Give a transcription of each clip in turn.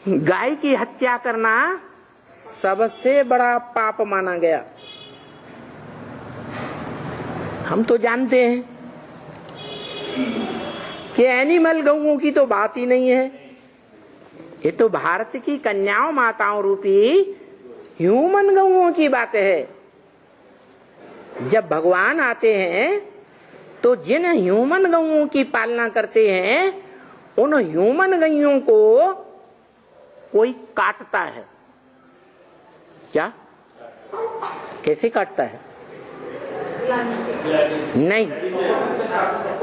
गाय की हत्या करना सबसे बड़ा पाप माना गया। हम तो जानते हैं कि एनिमल गऊओं की तो बात ही नहीं है। ये तो भारत की कन्याओं माताओं रूपी ह्यूमन गऊओं की बात है। जब भगवान आते हैं तो जिन ह्यूमन गऊओं की पालना करते हैं, उन ह्यूमन गईयों को कोई काटता है। क्या? कैसे काटता है? नहीं,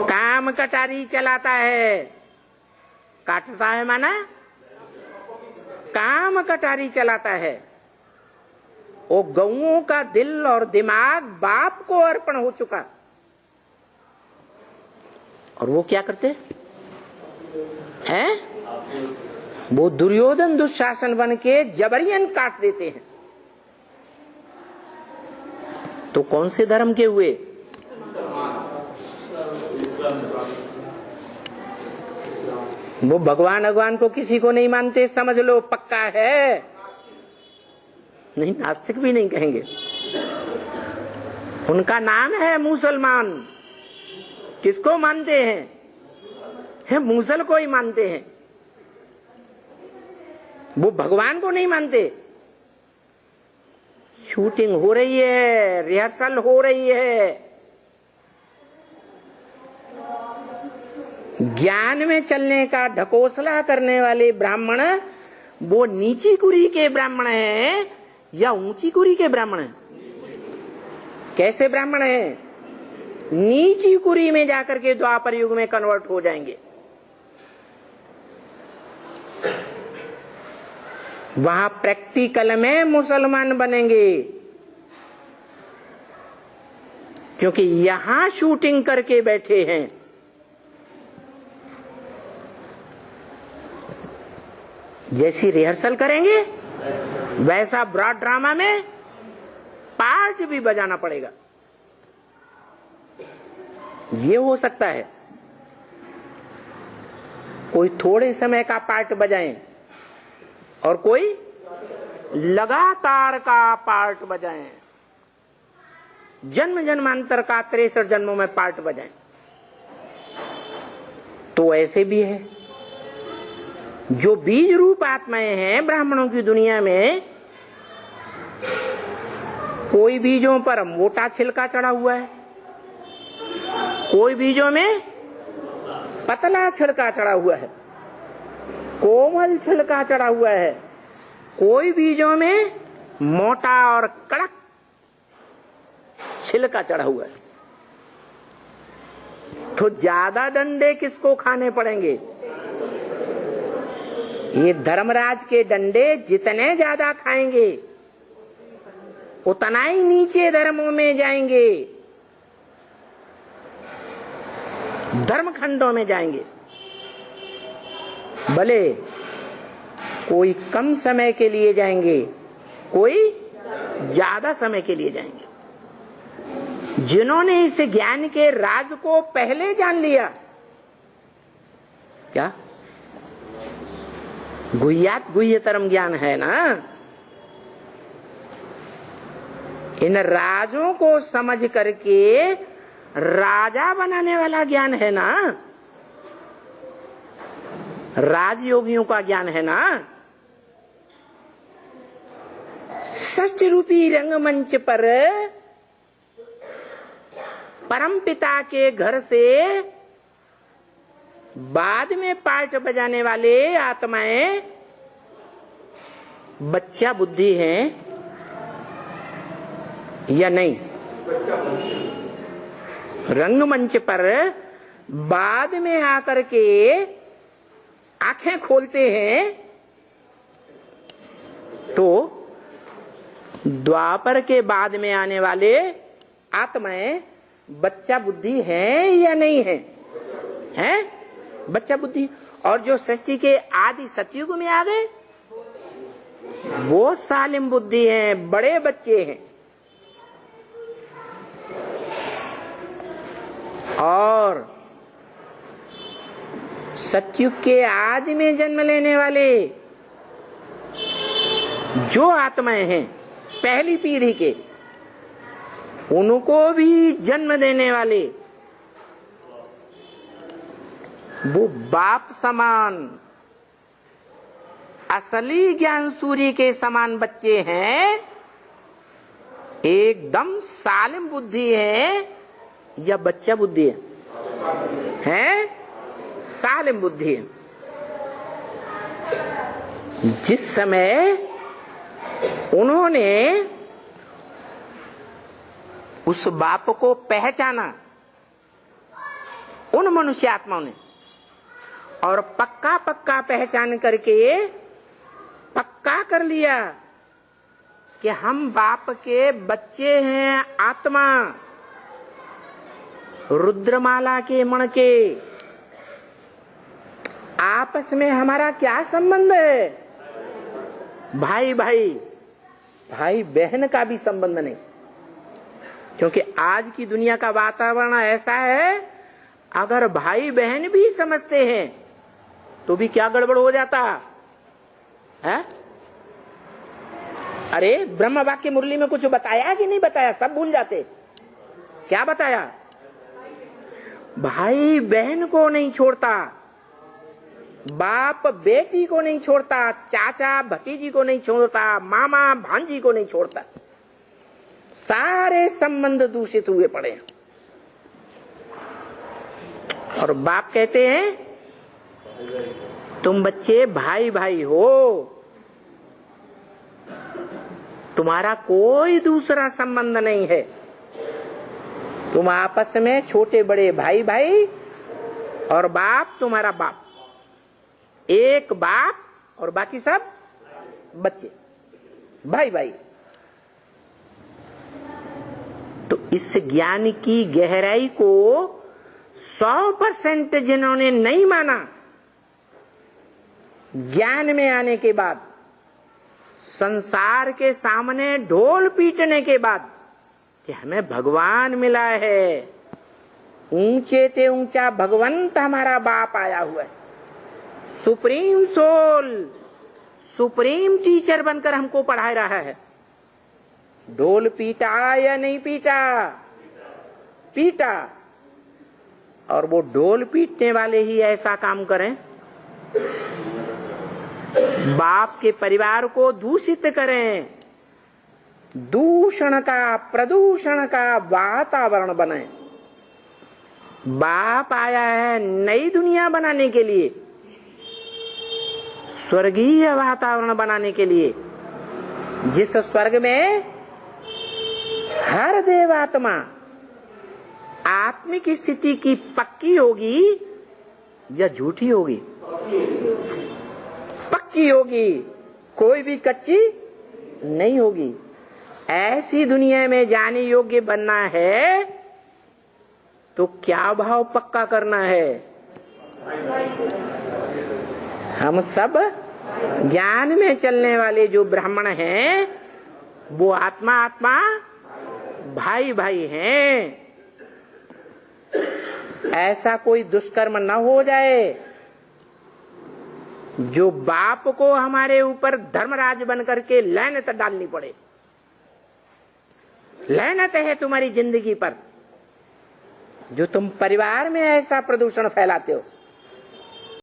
काम कटारी चलाता है। काटता है माना काम कटारी चलाता है। वो गऊओं का दिल और दिमाग बाप को अर्पण हो चुका, और वो क्या करते हैं? वो दुर्योधन दुशासन बन के जबरियन काट देते हैं। तो कौन से धर्म के हुए? वो भगवान को किसी को नहीं मानते, समझ लो पक्का है। नहीं, नास्तिक भी नहीं कहेंगे। उनका नाम है मुसलमान। किसको मानते हैं? मूसल को ही मानते हैं। वो भगवान को नहीं मानते। शूटिंग हो रही है, रिहर्सल हो रही है। ज्ञान में चलने का ढकोसला करने वाले ब्राह्मण वो नीची कुरी के ब्राह्मण हैं या ऊंची कुरी के ब्राह्मण हैं? कैसे ब्राह्मण हैं? नीची कुरी में जाकर के द्वापर युग में कन्वर्ट हो जाएंगे। वहां प्रैक्टिकल में मुसलमान बनेंगे, क्योंकि यहां शूटिंग करके बैठे हैं। जैसी रिहर्सल करेंगे वैसा ब्रॉड ड्रामा में पार्ट भी बजाना पड़ेगा। ये हो सकता है कोई थोड़े समय का पार्ट बजाएं और कोई लगातार का पार्ट बजाएं, जन्म जन्मांतर का 63 जन्मों में पार्ट बजाएं। तो ऐसे भी है जो बीज रूप आत्माएं हैं ब्राह्मणों की दुनिया में। कोई बीजों पर मोटा छिलका चढ़ा हुआ है, कोई बीजों में पतला छिलका चढ़ा हुआ है, कोमल छिलका चढ़ा हुआ है, कोई बीजों में मोटा और कड़क छिलका चढ़ा हुआ है। तो ज्यादा डंडे किसको खाने पड़ेंगे? ये धर्मराज के डंडे जितने ज्यादा खाएंगे उतना ही नीचे धर्मों में जाएंगे, धर्मखंडों में जाएंगे। भले कोई कम समय के लिए जाएंगे, कोई ज्यादा समय के लिए जाएंगे। जिन्होंने इस ज्ञान के राज को पहले जान लिया, क्या गुह्यात गुह्यतरम ज्ञान है ना, इन राजों को समझ करके राजा बनाने वाला ज्ञान है ना, राजयोगियों का ज्ञान है ना। षष्ठ रूपी रंगमंच पर परमपिता के घर से बाद में पार्ट बजाने वाले आत्माएं बच्चा बुद्धि हैं या नहीं? रंगमंच पर बाद में आकर के आंखें खोलते हैं तो द्वापर के बाद में आने वाले आत्माएं बच्चा बुद्धि है या नहीं है? हैं? बच्चा बुद्धि। और जो सृष्टि के आदि सतयुग में आ गए वो सालिम बुद्धि हैं, बड़े बच्चे हैं। और सतयुग के आदि में जन्म लेने वाले जो आत्माएं हैं पहली पीढ़ी के, उनको भी जन्म देने वाले वो बाप समान असली ज्ञान सूर्य के समान बच्चे हैं। एकदम सालिम बुद्धि है या बच्चा बुद्धि है? सालिम बुद्धि है। जिस समय उन्होंने उस बाप को पहचाना, उन मनुष्य आत्माओं ने, और पक्का पक्का पहचान करके पक्का कर लिया कि हम बाप के बच्चे हैं, आत्मा रुद्रमाला के मण के, आपस में हमारा क्या संबंध है? भाई भाई, भाई बहन का भी संबंध नहीं। क्योंकि आज की दुनिया का वातावरण ऐसा है, अगर भाई बहन भी समझते हैं तो भी क्या गड़बड़ हो जाता है? अरे ब्रह्म वाक्य मुरली में कुछ बताया कि नहीं बताया? सब भूल जाते। क्या बताया? भाई बहन को नहीं छोड़ता, बाप बेटी को नहीं छोड़ता, चाचा भतीजी को नहीं छोड़ता, मामा भांजी को नहीं छोड़ता। सारे संबंध दूषित हुए पड़े हैं। और बाप कहते हैं तुम बच्चे भाई भाई हो, तुम्हारा कोई दूसरा संबंध नहीं है, तुम आपस में छोटे बड़े भाई भाई, और बाप तुम्हारा बाप, एक बाप और बाकी सब बच्चे, भाई भाई। तो इस ज्ञान की गहराई को 100% जिन्होंने नहीं माना, ज्ञान में आने के बाद, संसार के सामने ढोल पीटने के बाद कि हमें भगवान मिला है, ऊंचे ते ऊंचा भगवंत हमारा बाप आया हुआ है, सुप्रीम सोल, सुप्रीम टीचर बनकर हमको पढ़ा रहा है। ढोल पीटा या नहीं पीटा? पीटा। और वो ढोल पीटने वाले ही ऐसा काम करें, बाप के परिवार को दूषित करें, दूषण का, प्रदूषण का वातावरण बने। बाप आया है नई दुनिया बनाने के लिए, स्वर्गीय वातावरण बनाने के लिए, जिस स्वर्ग में हर देवात्मा आत्मिक स्थिति की पक्की होगी या झूठी होगी? पक्की होगी, कोई भी कच्ची नहीं होगी। ऐसी दुनिया में जाने योग्य बनना है तो क्या भाव पक्का करना है? हम सब ज्ञान में चलने वाले जो ब्राह्मण हैं, वो आत्मा आत्मा भाई भाई हैं। ऐसा कोई दुष्कर्म न हो जाए जो बाप को हमारे ऊपर धर्मराज बनकर के लानत डालनी पड़े। लानत है तुम्हारी जिंदगी पर जो तुम परिवार में ऐसा प्रदूषण फैलाते हो।